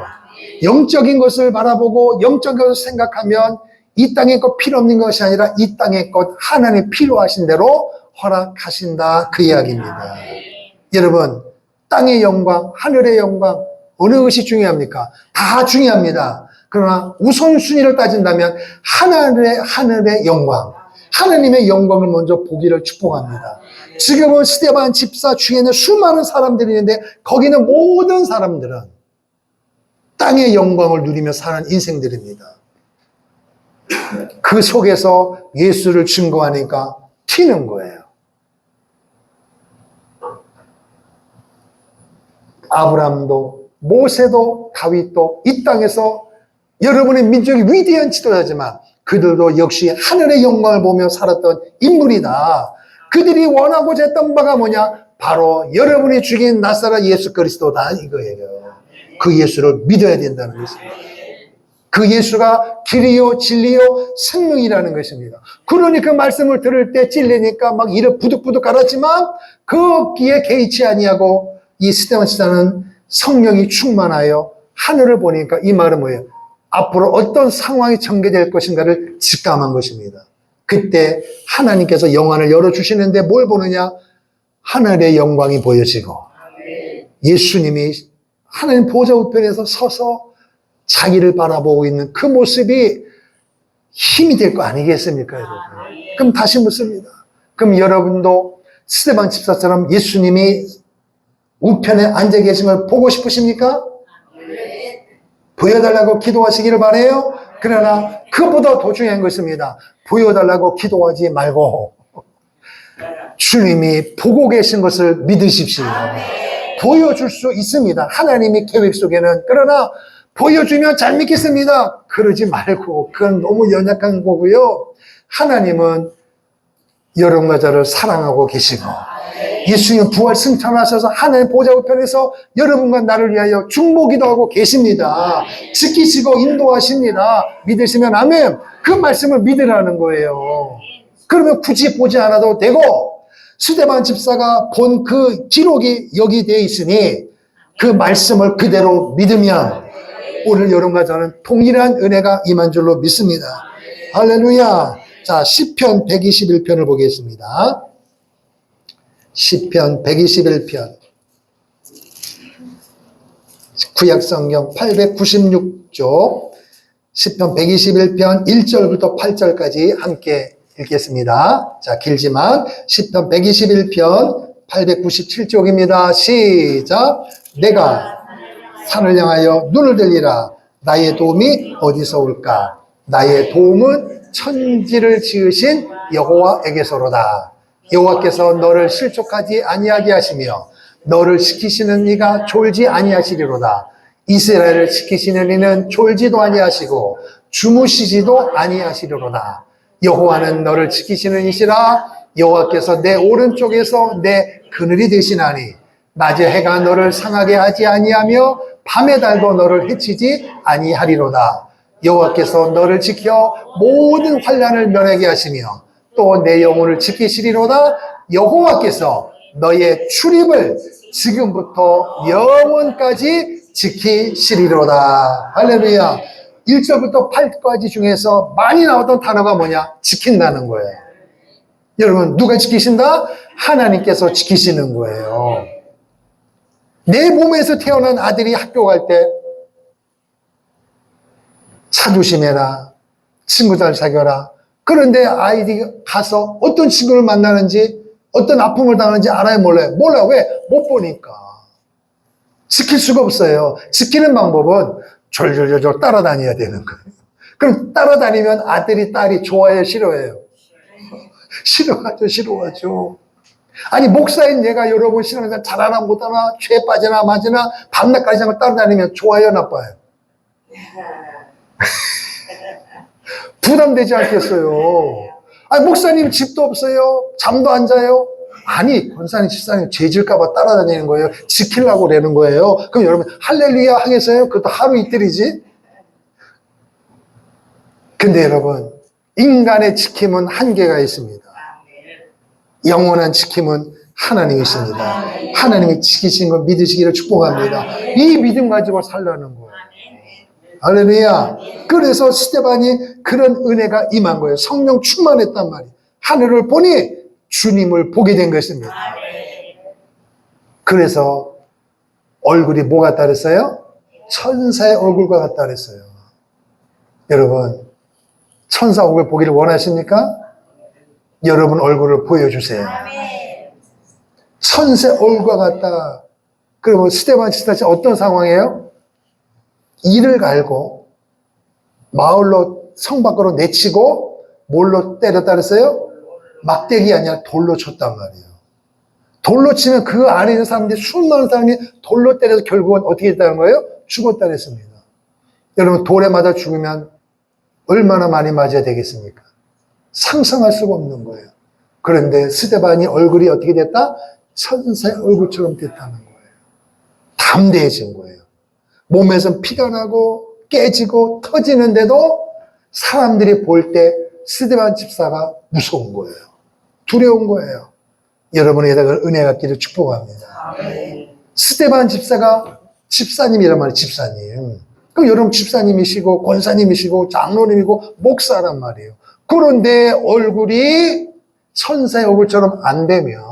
S1: 영적인 것을 바라보고 영적인 것을 생각하면 이 땅의 것 필요 없는 것이 아니라 이 땅의 것 하나님 필요하신 대로 허락하신다. 그 이야기입니다. 여러분, 땅의 영광, 하늘의 영광, 어느 것이 중요합니까? 다 중요합니다. 그러나 우선순위를 따진다면 하늘의 영광, 하나님의 영광을 먼저 보기를 축복합니다. 지금은 스데반 집사 중에는 수많은 사람들이 있는데 거기는 모든 사람들은 땅의 영광을 누리며 사는 인생들입니다. 그 속에서 예수를 증거하니까 튀는 거예요. 아브라함도 모세도 다윗도 이 땅에서 여러분의 민족이 위대한 지도자지만 그들도 역시 하늘의 영광을 보며 살았던 인물이다. 그들이 원하고자 했던 바가 뭐냐? 바로 여러분이 죽인 나사렛 예수 그리스도다 이거예요. 그 예수를 믿어야 된다는 것입니다. 그 예수가 길이요 진리요 생명이라는 것입니다. 그러니 그 말씀을 들을 때 찔리니까 막 이를 부득부득 갈았지만 거기에 개의치 아니하고 이 스데반 집사는 성령이 충만하여 하늘을 보니까 이 말은 뭐예요? 앞으로 어떤 상황이 전개될 것인가를 직감한 것입니다. 그때 하나님께서 영안을 열어주시는데 뭘 보느냐? 하늘의 영광이 보여지고 예수님이 하나님 보좌 우편에서 서서 자기를 바라보고 있는 그 모습이 힘이 될 거 아니겠습니까, 여러분? 그럼 다시 묻습니다. 그럼 여러분도 스데반 집사처럼 예수님이 우편에 앉아 계신 걸 보고 싶으십니까? 보여달라고 기도하시기를 바라요. 그러나 그보다 더 중요한 것입니다. 보여달라고 기도하지 말고 주님이 보고 계신 것을 믿으십시오. 보여줄 수 있습니다. 하나님의 계획 속에는. 그러나 보여주면 잘 믿겠습니다. 그러지 말고 그건 너무 연약한 거고요. 하나님은 여러분과 저를 사랑하고 계시고 예수님 부활 승천하셔서 하나님 보좌 우편에서 여러분과 나를 위하여 중보기도 하고 계십니다. 지키시고 인도하십니다. 믿으시면 아멘. 그 말씀을 믿으라는 거예요. 그러면 굳이 보지 않아도 되고 스데반 집사가 본 그 기록이 여기 되어 있으니 그 말씀을 그대로 믿으면 오늘 여러분과 저는 동일한 은혜가 임한 줄로 믿습니다. 할렐루야. 자, 시편 121편을 보겠습니다. 시편 121편. 구약성경 896쪽. 시편 121편 1절부터 8절까지 함께 읽겠습니다. 자, 길지만 시편 121편 897쪽입니다. 시작. 내가 산을 향하여 눈을 들리라. 나의 도움이 어디서 올까? 나의 도움은 천지를 지으신 여호와에게서로다. 여호와께서 너를 실족하지 아니하게 하시며 너를 지키시는 이가 졸지 아니하시리로다. 이스라엘을 지키시는 이는 졸지도 아니하시고 주무시지도 아니하시리로다. 여호와는 너를 지키시는 이시라. 여호와께서 내 오른쪽에서 내 그늘이 되시나니 낮에 해가 너를 상하게 하지 아니하며 밤의 달도 너를 해치지 아니하리로다. 여호와께서 너를 지켜 모든 환난을 면하게 하시며 또 내 영혼을 지키시리로다. 여호와께서 너의 출입을 지금부터 영원까지 지키시리로다. 할렐루야. 1절부터 8까지 중에서 많이 나왔던 단어가 뭐냐? 지킨다는 거예요. 여러분, 누가 지키신다? 하나님께서 지키시는 거예요. 내 몸에서 태어난 아들이 학교 갈 때 차 조심해라, 친구 잘 사귀어라. 그런데 아이들이 가서 어떤 친구를 만나는지 어떤 아픔을 당하는지 알아요, 몰라요? 몰라요. 왜? 못 보니까. 지킬 수가 없어요. 지키는 방법은 졸졸졸 따라다녀야 되는 거예요. 그럼 따라다니면 아들이 딸이 좋아해요, 싫어해요? 싫어하죠, 싫어하죠. 아니, 목사인 내가 여러분 신앙생활 잘하나 못하나, 죄 빠지나 마지나, 밤낮까지 한걸 따라다니면 좋아요, 나빠요? 부담되지 않겠어요? 아니, 목사님 집도 없어요? 잠도 안 자요? 아니, 권사님, 집사님 죄질까봐 따라다니는 거예요. 지키려고 그러는 거예요. 그럼 여러분, 할렐루야 하겠어요? 그것도 하루 이틀이지? 근데 여러분, 인간의 지킴은 한계가 있습니다. 영원한 지킴은 하나님이 있습니다. 하나님이 지키신 걸 믿으시기를 축복합니다. 이 믿음 가지고 살라는 거예요. 할렐루야. 그래서 스데반이 그런 은혜가 임한 거예요. 성령 충만했단 말이에요. 하늘을 보니 주님을 보게 된 것입니다. 그래서 얼굴이 뭐 같다 그랬어요? 천사의 얼굴과 같다 그랬어요. 여러분, 천사 얼굴 보기를 원하십니까? 여러분 얼굴을 보여주세요. 천사 얼굴과 같다. 그러면 스데반 집사 어떤 상황이에요? 이를 갈고 마을로 성 밖으로 내치고 뭘로 때렸다 그랬어요? 막대기 아니라 돌로 쳤단 말이에요. 돌로 치면 그 안에 있는 사람들이 수많은 사람이 돌로 때려서 결국은 어떻게 했다는 거예요? 죽었다 그랬습니다. 여러분, 돌에 맞아 죽으면 얼마나 많이 맞아야 되겠습니까? 상상할 수가 없는 거예요. 그런데 스데반이 얼굴이 어떻게 됐다? 천사의 얼굴처럼 됐다는 거예요. 담대해진 거예요. 몸에서 피가 나고 깨지고 터지는데도 사람들이 볼 때 스데반 집사가 무서운 거예요. 두려운 거예요. 여러분에게다가 은혜 갖기를 축복합니다. 스데반 집사가 집사님이란 말이에요. 집사님. 그럼 여러분 집사님이시고 권사님이시고 장로님이고 목사란 말이에요. 그런데 얼굴이 천사의 얼굴처럼 안 되면,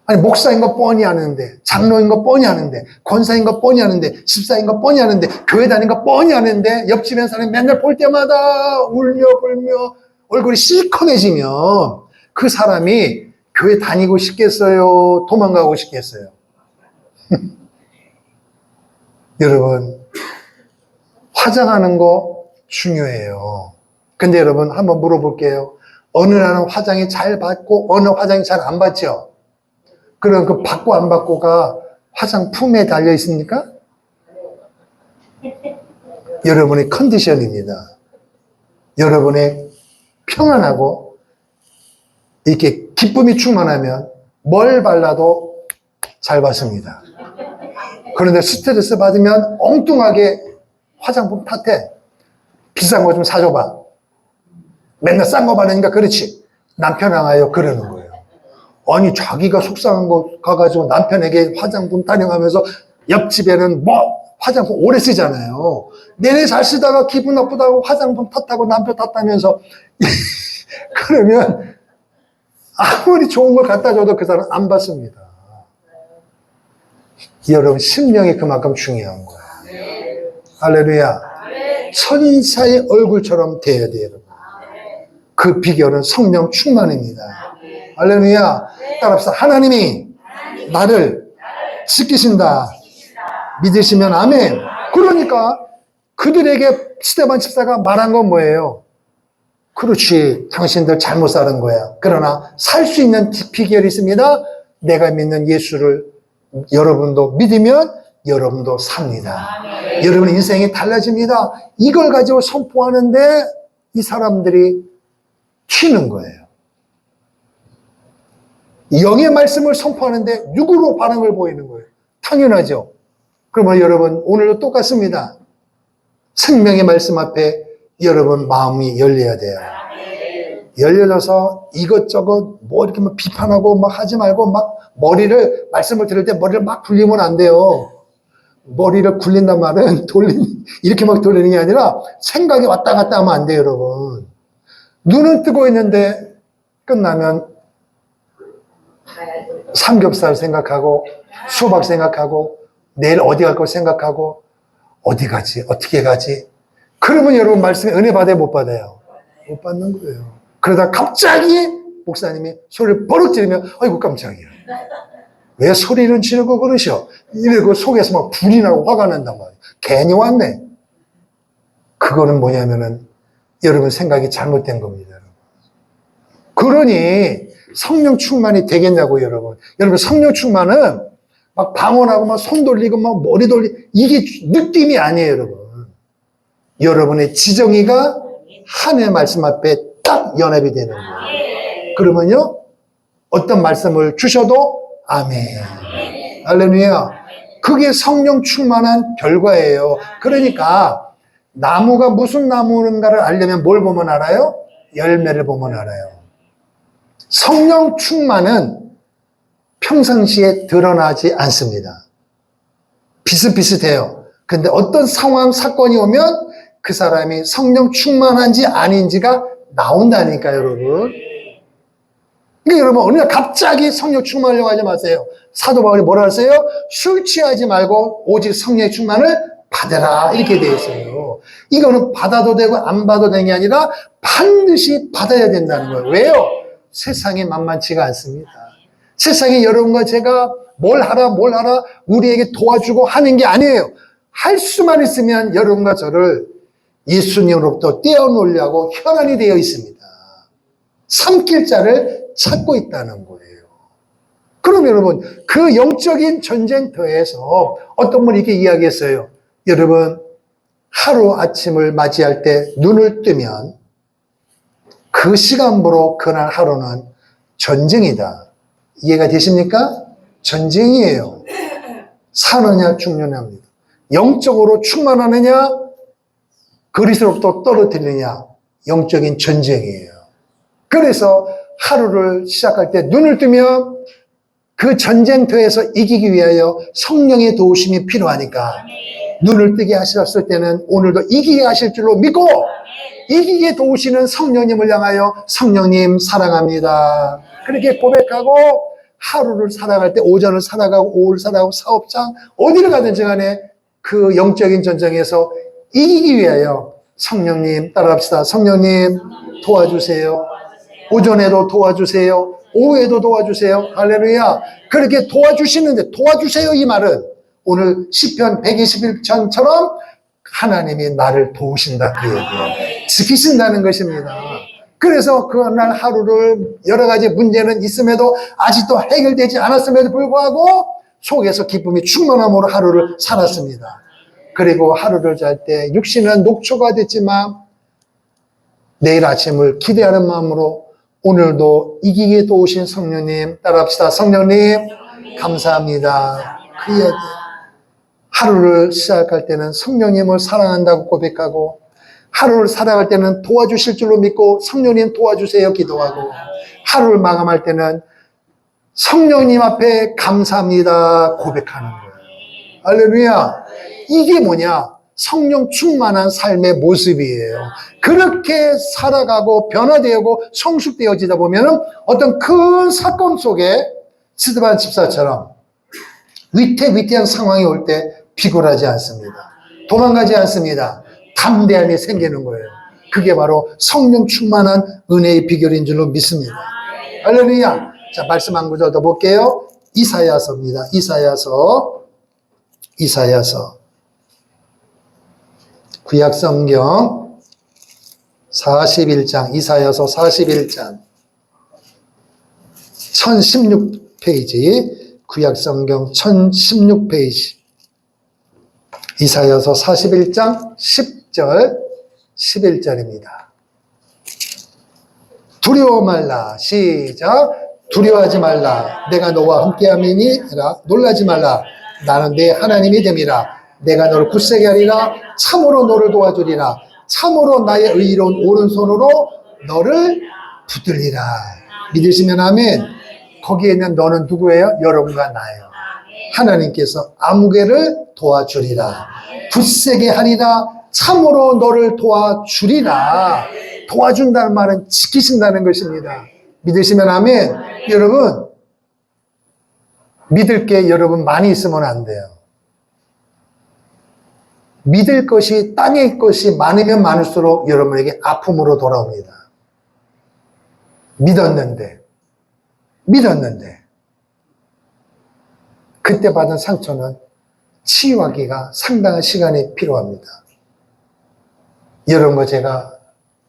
S1: 아니, 목사인 거 뻔히 아는데, 장로인 거 뻔히 아는데, 권사인 거 뻔히 아는데, 집사인 거 뻔히 아는데, 교회 다닌 거 뻔히 아는데, 옆집에 사람이 맨날 볼 때마다 울며 불며 얼굴이 시커매지면 그 사람이 교회 다니고 싶겠어요? 도망가고 싶겠어요? 여러분, 화장하는 거 중요해요. 근데 여러분, 한번 물어볼게요. 어느 날은 화장이 잘 받고 어느 화장이 잘 안 받죠? 그럼 그 받고 안 받고가 화장품에 달려 있습니까? 여러분의 컨디션입니다. 여러분의 평안하고 이렇게 기쁨이 충만하면 뭘 발라도 잘 받습니다. 그런데 스트레스 받으면 엉뚱하게 화장품 탓해. 비싼 거 좀 사줘봐. 맨날 싼 거 바르니까 그렇지. 남편 향하여 그러는 거예요. 아니, 자기가 속상한 거 가가지고 남편에게 화장품 타령하면서 옆집에는 뭐 화장품 오래 쓰잖아요. 내내 잘 쓰다가 기분 나쁘다고 화장품 탓하고 남편 탓하면서 그러면 아무리 좋은 걸 갖다 줘도 그 사람 안 받습니다. 여러분, 심령이 그만큼 중요한 거예요. 할렐루야. 천사의 얼굴처럼 돼야 돼요, 여러분. 그 비결은 성령 충만입니다. 할렐루야. 따라합시다. 하나님이 나를 지키신다. 믿으시면 아멘. 그러니까 그들에게 스데반 집사가 말한 건 뭐예요? 그렇지, 당신들 잘못 사는 거야. 그러나 살 수 있는 비결이 있습니다. 내가 믿는 예수를 여러분도 믿으면 여러분도 삽니다. 여러분 인생이 달라집니다. 이걸 가지고 선포하는데 이 사람들이 튀는 거예요. 영의 말씀을 선포하는데 육으로 반응을 보이는 거예요. 당연하죠. 그러면 여러분, 오늘도 똑같습니다. 생명의 말씀 앞에 여러분 마음이 열려야 돼요. 열려져서 이것저것 뭐 이렇게 막 비판하고 막 하지 말고 막 머리를, 말씀을 들을 때 머리를 막 굴리면 안 돼요. 머리를 굴린단 말은 이렇게 막 돌리는 게 아니라 생각이 왔다 갔다 하면 안 돼요, 여러분. 눈은 뜨고 있는데 끝나면 삼겹살 생각하고 수박 생각하고 내일 어디 갈 거 생각하고 어디 가지? 어떻게 가지? 그러면 여러분 말씀에 은혜 받아요? 못 받아요? 못 받는 거예요. 그러다 갑자기 목사님이 소리를 버럭 지르면 아이고 깜짝이야. 왜 소리를 지르고 그러셔? 이러고 속에서 막 불이 나고 화가 난단 말이에요. 괜히 왔네. 그거는 뭐냐면은 여러분 생각이 잘못된 겁니다. 여러분. 그러니 성령 충만이 되겠냐고요, 여러분. 여러분, 성령 충만은 막 방언하고 막 손 돌리고 막 머리 돌리고 이게 느낌이 아니에요, 여러분. 여러분의 지정의가 하나님의 말씀 앞에 딱 연합이 되는 거예요. 그러면요, 어떤 말씀을 주셔도 아멘. 할렐루야. 그게 성령 충만한 결과예요. 그러니까 나무가 무슨 나무인가를 알려면 뭘 보면 알아요? 열매를 보면 알아요. 성령 충만은 평상시에 드러나지 않습니다. 비슷비슷해요. 근데 어떤 상황, 사건이 오면 그 사람이 성령 충만한지 아닌지가 나온다니까요, 여러분. 그러니까 여러분, 어느 날 갑자기 성령 충만하려고 하지 마세요. 사도 바울이 뭐라 했어요? 술 취하지 말고 오직 성령의 충만을 받아라. 이렇게 되어 있어요. 이거는 받아도 되고 안 받아도 되는 게 아니라 반드시 받아야 된다는 거예요. 왜요? 세상이 만만치가 않습니다. 세상에 여러분과 제가 뭘 하라 우리에게 도와주고 하는 게 아니에요. 할 수만 있으면 여러분과 저를 예수님으로부터 떼어놓으려고 혈안이 되어 있습니다. 삼킬 자를 찾고 있다는 거예요. 그럼 여러분, 그 영적인 전쟁터에서 어떤 분이 이렇게 이야기했어요. 여러분, 하루 아침을 맞이할 때 눈을 뜨면 그 시간부로 그날 하루는 전쟁이다. 이해가 되십니까? 전쟁이에요. 사느냐 죽느냐입니다. 영적으로 충만하느냐 그리스도로부터 떨어뜨리느냐 영적인 전쟁이에요. 그래서 하루를 시작할 때 눈을 뜨면 그 전쟁터에서 이기기 위하여 성령의 도우심이 필요하니까 눈을 뜨게 하셨을 때는 오늘도 이기게 하실 줄로 믿고 이기게 도우시는 성령님을 향하여 성령님 사랑합니다. 그렇게 고백하고 하루를 살아갈 때 오전을 살아가고 오후를 살아가고 사업장 어디를 가든지 간에 그 영적인 전쟁에서 이기기 위하여 성령님 따라합시다. 성령님 도와주세요. 오전에도 도와주세요. 오후에도 도와주세요. 할렐루야. 그렇게 도와주시는데 도와주세요 이 말은 오늘 시편 121편처럼 하나님이 나를 도우신다 그 얘기예요. 지키신다는 것입니다. 그래서 그날 하루를 여러 가지 문제는 있음에도 아직도 해결되지 않았음에도 불구하고 속에서 기쁨이 충만함으로 하루를 살았습니다. 그리고 하루를 잘 때 육신은 녹초가 됐지만 내일 아침을 기대하는 마음으로 오늘도 이기게 도우신 성령님 따라합시다. 성령님 감사합니다. 그 이야기. 하루를 시작할 때는 성령님을 사랑한다고 고백하고 하루를 살아갈 때는 도와주실 줄로 믿고 성령님 도와주세요 기도하고 하루를 마감할 때는 성령님 앞에 감사합니다 고백하는 거예요. 할렐루야. 이게 뭐냐? 성령 충만한 삶의 모습이에요. 그렇게 살아가고 변화되고 성숙되어지다 보면 어떤 큰 사건 속에 스데반 집사처럼 위태위태한 상황이 올 때 비굴하지 않습니다. 도망가지 않습니다. 담대함이 생기는 거예요. 그게 바로 성령 충만한 은혜의 비결인 줄로 믿습니다. 할렐루야. 자, 말씀 한 구절 더 볼게요. 이사야서입니다. 이사야서. 구약성경 41장, 이사야서 41장 1016페이지, 구약성경 1016페이지, 이사야서 41장 10절, 11절입니다. 두려워 말라. 시작. 두려워하지 말라. 내가 너와 함께함이니 놀라지 말라. 나는 내 하나님이 됨이라. 내가 너를 굳세게 하리라. 참으로 너를 도와주리라. 참으로 나의 의로운 오른손으로 너를 붙들리라. 믿으시면 아멘. 거기에 있는 너는 누구예요? 여러분과 나예요. 하나님께서 아무개를 도와주리라. 굳세게 하리라. 참으로 너를 도와주리라. 도와준다는 말은 지키신다는 것입니다. 믿으시면 아멘. 여러분, 믿을 게 여러분 많이 있으면 안 돼요. 믿을 것이 땅의 것이 많으면 많을수록 여러분에게 아픔으로 돌아옵니다. 믿었는데 그때 받은 상처는 치유하기가 상당한 시간이 필요합니다. 여러분과 제가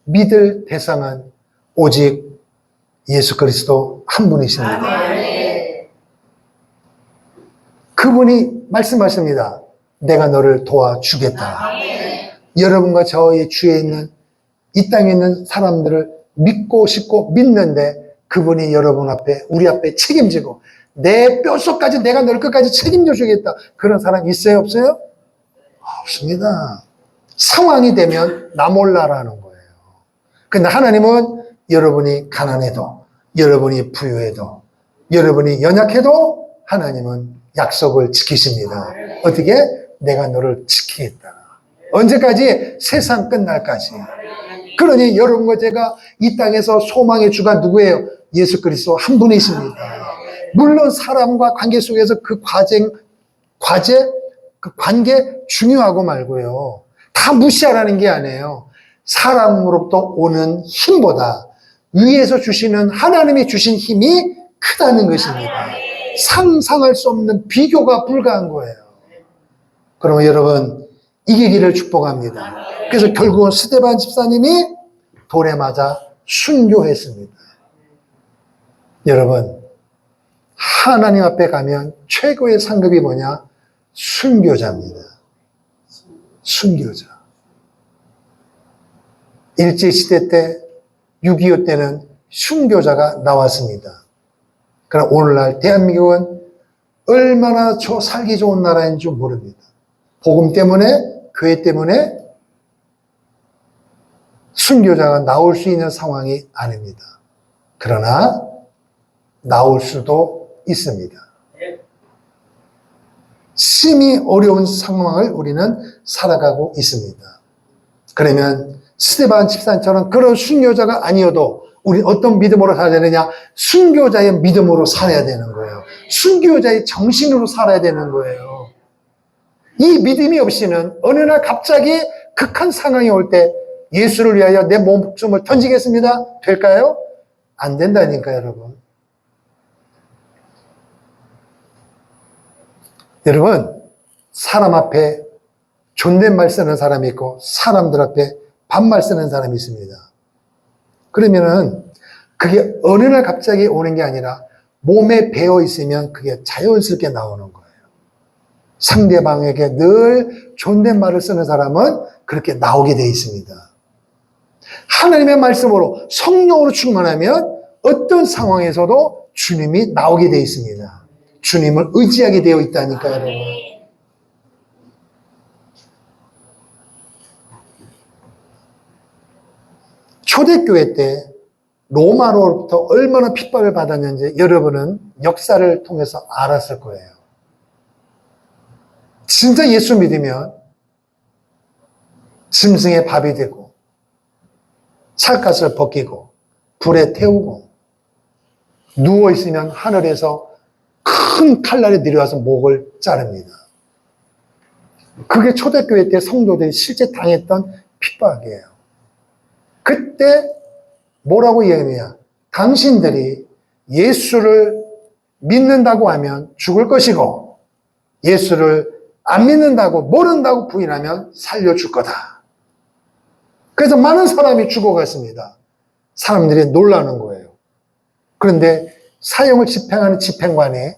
S1: 믿을 대상은 오직 예수 그리스도 한 분이십니다. 그분이 말씀하십니다. 내가 너를 도와주겠다. 여러분과 저의 주위에 있는 이 땅에 있는 사람들을 믿고 싶고 믿는데 그분이 여러분 앞에 우리 앞에 책임지고 내 뼛속까지 내가 널 끝까지 책임져 주겠다. 그런 사람 있어요? 없어요? 없습니다. 상황이 되면 나 몰라라는 거예요. 근데 하나님은 여러분이 가난해도 여러분이 부유해도 여러분이 연약해도 하나님은 약속을 지키십니다. 어떻게? 내가 너를 지키겠다. 언제까지? 세상 끝날까지. 그러니 여러분과 제가 이 땅에서 소망의 주가 누구예요? 예수 그리스도 한 분이십니다. 물론 사람과 관계 속에서 그 그 관계 중요하고 말고요. 다 무시하라는 게 아니에요. 사람으로부터 오는 힘보다 위에서 주시는 하나님이 주신 힘이 크다는 것입니다. 상상할 수 없는 비교가 불가한 거예요. 그러면 여러분 이기기를 축복합니다. 그래서 결국은 스데반 집사님이 돌에 맞아 순교했습니다. 여러분 하나님 앞에 가면 최고의 상급이 뭐냐? 순교자입니다. 순교자. 일제시대 때 6.25 때는 순교자가 나왔습니다. 그러나 오늘날 대한민국은 얼마나 살기 좋은 나라인 줄 모릅니다. 복음 때문에, 교회 때문에 순교자가 나올 수 있는 상황이 아닙니다. 그러나 나올 수도 있습니다. 심히 어려운 상황을 우리는 살아가고 있습니다. 그러면 스데반 집사님처럼 그런 순교자가 아니어도 우리는 어떤 믿음으로 살아야 되느냐? 순교자의 믿음으로 살아야 되는 거예요. 순교자의 정신으로 살아야 되는 거예요. 이 믿음이 없이는 어느 날 갑자기 극한 상황이 올 때 예수를 위하여 내 목숨을 던지겠습니다. 될까요? 안 된다니까요, 여러분. 여러분, 사람 앞에 존댓말 쓰는 사람이 있고 사람들 앞에 반말 쓰는 사람이 있습니다. 그러면은 그게 어느 날 갑자기 오는 게 아니라 몸에 배어 있으면 그게 자연스럽게 나오는 거예요. 상대방에게 늘 존댓말을 쓰는 사람은 그렇게 나오게 되어 있습니다. 하나님의 말씀으로 성령으로 충만하면 어떤 상황에서도 주님이 나오게 되어 있습니다. 주님을 의지하게 되어 있다니까요, 여러분. 초대교회 때 로마로부터 얼마나 핍박을 받았는지 여러분은 역사를 통해서 알았을 거예요. 진짜 예수 믿으면 짐승의 밥이 되고 찰갓을 벗기고 불에 태우고 누워있으면 하늘에서 큰 칼날이 내려와서 목을 자릅니다. 그게 초대교회 때 성도들이 실제 당했던 핍박이에요. 그때 뭐라고 이야기하냐? 당신들이 예수를 믿는다고 하면 죽을 것이고 예수를 안 믿는다고 모른다고 부인하면 살려줄 거다. 그래서 많은 사람이 죽어갔습니다. 사람들이 놀라는 거예요. 그런데 사형을 집행하는 집행관이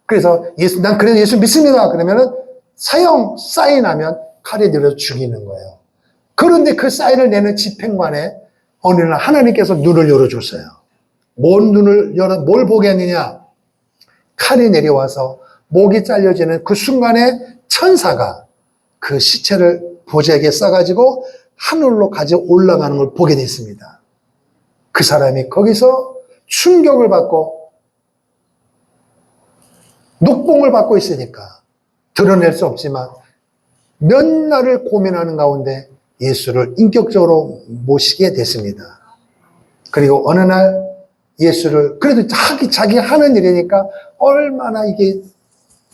S1: 그래서 난 그래도 예수 믿습니다. 그러면은 사형 사인하면 칼에 들여 죽이는 거예요. 그런데 그 사인을 내는 집행관에 어느 날 하나님께서 눈을 열어줬어요. 뭘 보게 했느냐? 칼이 내려와서 목이 잘려지는 그 순간에 천사가 그 시체를 보좌기에 싸가지고 하늘로 가지고 올라가는 걸 보게 됐습니다. 그 사람이 거기서 충격을 받고 녹봉을 받고 있으니까 드러낼 수 없지만 몇 날을 고민하는 가운데 예수를 인격적으로 모시게 됐습니다. 그리고 어느 날 예수를 그래도 자기 하는 일이니까 얼마나 이게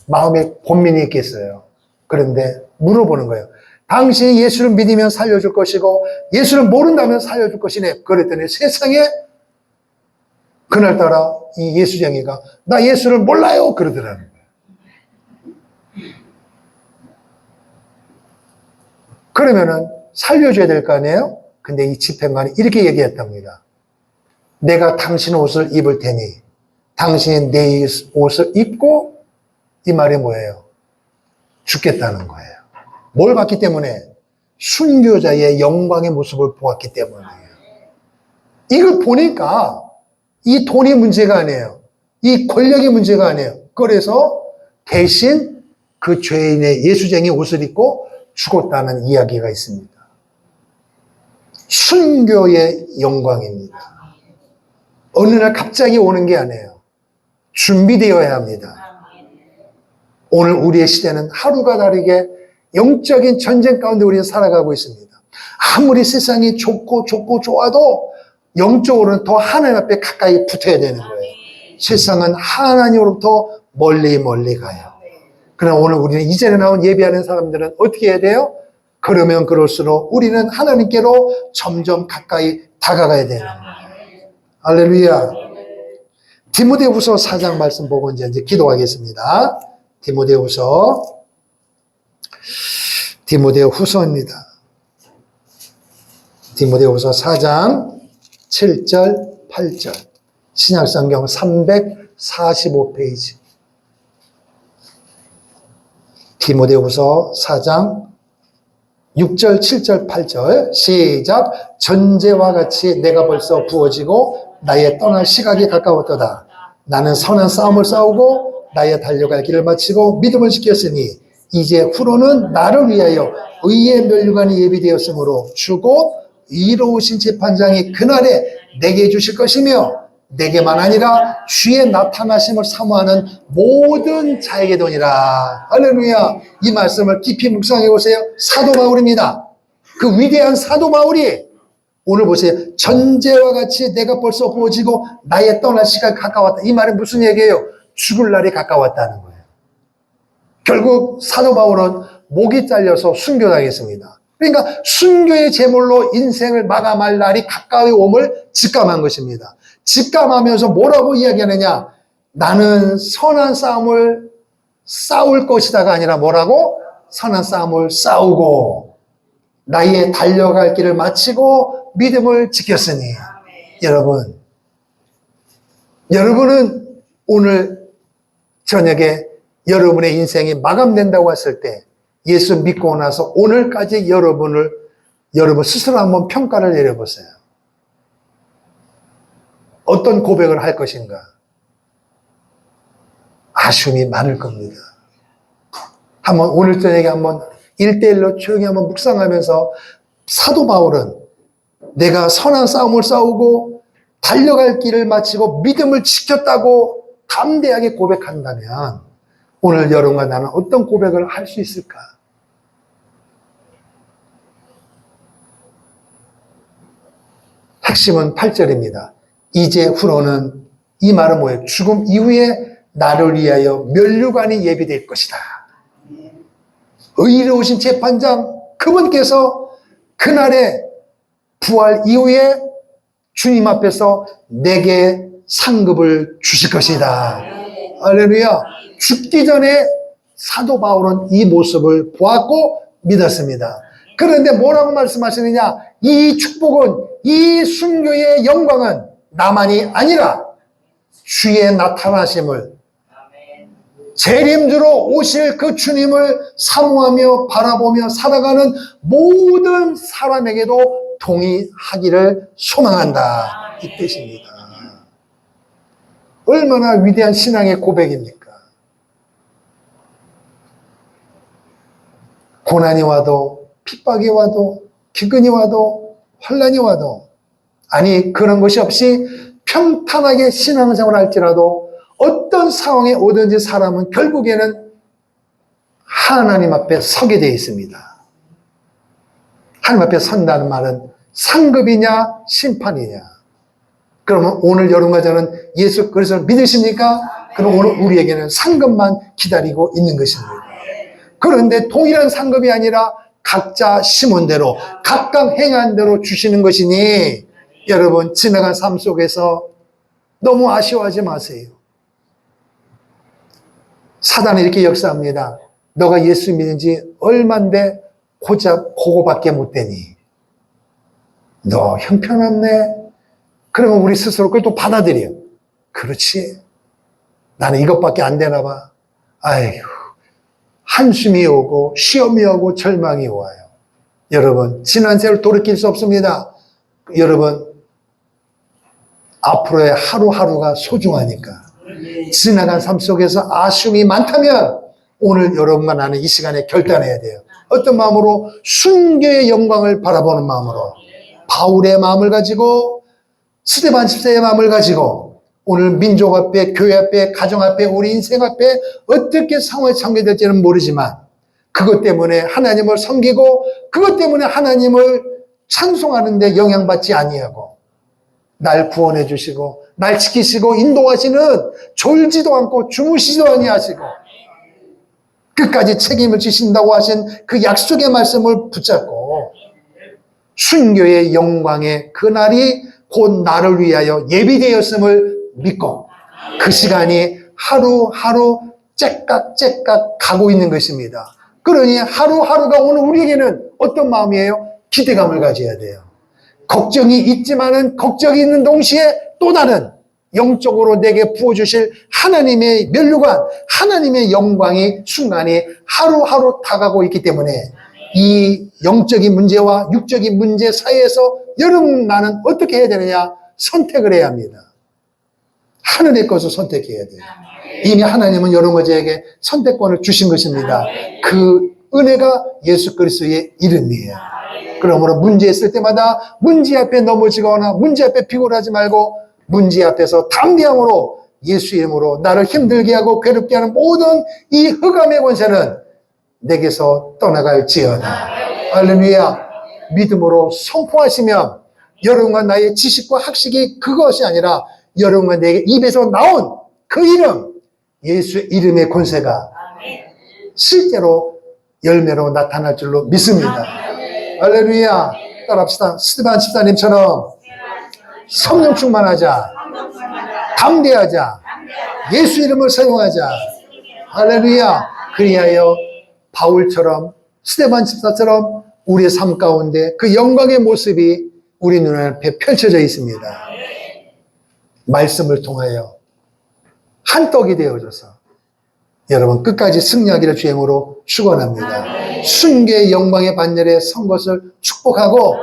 S1: 마음에 본민이 있겠어요. 그런데 물어보는 거예요. 당신이 예수를 믿으면 살려줄 것이고 예수를 모른다면 살려줄 것이네. 그랬더니 세상에 그날따라 이 예수쟁이가 나 예수를 몰라요 그러더라는 거예요. 그러면은 살려줘야 될 거 아니에요? 근데 이 집행관이 이렇게 얘기했답니다. 내가 당신 옷을 입을 테니 당신이 내 옷을 입고, 이 말이 뭐예요? 죽겠다는 거예요. 뭘 봤기 때문에? 순교자의 영광의 모습을 보았기 때문이에요. 이걸 보니까 이 돈이 문제가 아니에요. 이 권력이 문제가 아니에요. 그래서 대신 그 죄인의 예수쟁이 옷을 입고 죽었다는 이야기가 있습니다. 순교의 영광입니다. 어느 날 갑자기 오는 게 아니에요. 준비되어야 합니다. 오늘 우리의 시대는 하루가 다르게 영적인 전쟁 가운데 우리는 살아가고 있습니다. 아무리 세상이 좋고 좋아도 영적으로는 더 하나님 앞에 가까이 붙어야 되는 거예요. 세상은 하나님으로부터 멀리 가요. 그러나 오늘 우리는 이전에 나온 예배하는 사람들은 어떻게 해야 돼요? 그러면 그럴수록 우리는 하나님께로 점점 가까이 다가가야 되는 거예요. 할렐루야. 디모데후서 4장 말씀 보고 이제 기도하겠습니다. 디모데후서입니다. 디모데후서 4장 7절, 8절. 신약성경 345페이지. 디모데후서 4장 6절, 7절, 8절. 시작. 전제와 같이 내가 벌써 부어지고 나의 떠날 시각이 가까웠도다. 나는 선한 싸움을 싸우고 나의 달려갈 길을 마치고 믿음을 지켰으니 이제 후로는 나를 위하여 의의 면류관이 예비되었으므로 주고 의로우신 재판장이 그날에 내게 주실 것이며 내게만 아니라 주의 나타나심을 사모하는 모든 자에게 도니라. 할렐루야. 이 말씀을 깊이 묵상해 보세요. 사도 바울입니다. 그 위대한 사도 바울이 오늘 보세요. 전제와 같이 내가 벌써 부어지고 나의 떠날 시간이 가까웠다. 이 말은 무슨 얘기예요? 죽을 날이 가까웠다는 거예요. 결국 사도 바울은 목이 잘려서 순교당했습니다. 그러니까 순교의 제물로 인생을 마감할 날이 가까이 옴을 직감한 것입니다. 직감하면서 뭐라고 이야기하느냐? 나는 선한 싸움을 싸울 것이다가 아니라 뭐라고? 선한 싸움을 싸우고 나의 달려갈 길을 마치고 믿음을 지켰으니. 여러분은 오늘 저녁에 여러분의 인생이 마감된다고 했을 때 예수 믿고 나서 오늘까지 여러분 스스로 한번 평가를 내려보세요. 어떤 고백을 할 것인가? 아쉬움이 많을 겁니다. 한번 오늘 저녁에 한번 1대1로 조용히 한번 묵상하면서 사도 바울은 내가 선한 싸움을 싸우고 달려갈 길을 마치고 믿음을 지켰다고 담대하게 고백한다면 오늘 여러분과 나는 어떤 고백을 할 수 있을까? 핵심은 8절입니다. 이제 후로는, 이 말은 뭐예요? 죽음 이후에 나를 위하여 면류관이 예비될 것이다. 의로우신 재판장 그분께서 그날에 부활 이후에 주님 앞에서 내게 상급을 주실 것이다. 할렐루야. 죽기 전에 사도 바울은 이 모습을 보았고 믿었습니다. 그런데 뭐라고 말씀하시느냐? 이 축복은, 이 순교의 영광은 나만이 아니라 주의 나타나심을, 재림주로 오실 그 주님을 사모하며 바라보며 살아가는 모든 사람에게도 동의하기를 소망한다. 이 뜻입니다. 얼마나 위대한 신앙의 고백입니까? 고난이 와도, 핍박이 와도, 기근이 와도, 환난이 와도, 아니 그런 것이 없이 평탄하게 신앙생활을 할지라도 어떤 상황에 오든지 사람은 결국에는 하나님 앞에 서게 되어 있습니다. 하나님 앞에 선다는 말은 상급이냐 심판이냐. 그러면 오늘 여러분과 저는 예수 그리스도를 믿으십니까? 그럼 오늘 우리에게는 상급만 기다리고 있는 것입니다. 그런데 동일한 상급이 아니라 각자 심은 대로 각각 행한 대로 주시는 것이니 여러분 지나간 삶 속에서 너무 아쉬워하지 마세요. 사단은 이렇게 역사합니다. 너가 예수 믿은 지 얼만데 고작 그거밖에 못 되니? 너 형편없네. 그러면 우리 스스로 그걸 또 받아들여. 그렇지. 나는 이것밖에 안 되나 봐. 아이고, 한숨이 오고 시험이 오고 절망이 와요. 여러분, 지난 세월 돌이킬 수 없습니다. 여러분, 앞으로의 하루하루가 소중하니까 지나간 삶 속에서 아쉬움이 많다면 오늘 여러분과 나는 이 시간에 결단해야 돼요. 어떤 마음으로? 순교의 영광을 바라보는 마음으로, 바울의 마음을 가지고, 스데반 집사의 마음을 가지고 오늘 민족 앞에, 교회 앞에, 가정 앞에, 우리 인생 앞에 어떻게 상황이 전개될지는 모르지만 그것 때문에 하나님을 섬기고 그것 때문에 하나님을 찬송하는 데 영향받지 아니하고 날 구원해 주시고 날 지키시고 인도하시는, 졸지도 않고 주무시지도 아니하시고 끝까지 책임을 지신다고 하신 그 약속의 말씀을 붙잡고 순교의 영광의 그날이 곧 나를 위하여 예비되었음을 믿고 그 시간이 하루하루 째깍째깍 가고 있는 것입니다. 그러니 하루하루가 오늘 우리에게는 어떤 마음이에요? 기대감을 가져야 돼요. 걱정이 있지만은 걱정이 있는 동시에 또 다른 영적으로 내게 부어주실 하나님의 면류관, 하나님의 영광이 순간이 하루하루 다가고 있기 때문에 이 영적인 문제와 육적인 문제 사이에서 여러분 나는 어떻게 해야 되느냐? 선택을 해야 합니다. 하늘의 것을 선택해야 돼요. 이미 하나님은 여러분에게 선택권을 주신 것입니다. 그 은혜가 예수 그리스도의 이름이에요. 그러므로 문제 있을 때마다 문제 앞에 넘어지거나 문제 앞에 비굴하지 말고 문제 앞에서 담대함으로 예수 이름으로 나를 힘들게 하고 괴롭게 하는 모든 이 흑암의 권세는 내게서 떠나갈지어다. 할렐루야. 믿음으로 선포하시면 여러분과 나의 지식과 학식이 그것이 아니라 여러분과 내 입에서 나온 그 이름, 예수의 이름의 권세가 실제로 열매로 나타날 줄로 믿습니다. 할렐루야. 따라합시다. 스데반 집사님처럼 성령 충만하자, 담대하자, 예수 이름을 사용하자. 할렐루야. 그리하여 바울처럼, 스데반 집사처럼 우리의 삶 가운데 그 영광의 모습이 우리 눈앞에 펼쳐져 있습니다. 말씀을 통하여 한 떡이 되어져서 여러분 끝까지 승리하기를 주임으로 축원합니다. 순교의 영광의 반열에 선 것을 축복하고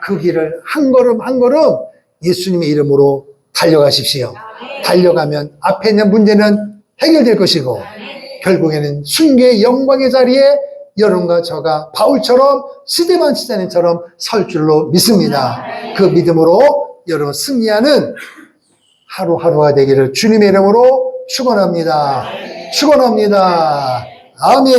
S1: 그 길을 한 걸음 한 걸음 예수님의 이름으로 달려가십시오. 달려가면 앞에 있는 문제는 해결될 것이고 결국에는 순교의 영광의 자리에 여러분과 저가 바울처럼 스데반 집사님처럼 설 줄로 믿습니다. 그 믿음으로 여러분 승리하는 하루하루가 되기를 주님의 이름으로 축원합니다. 축원합니다. 아멘.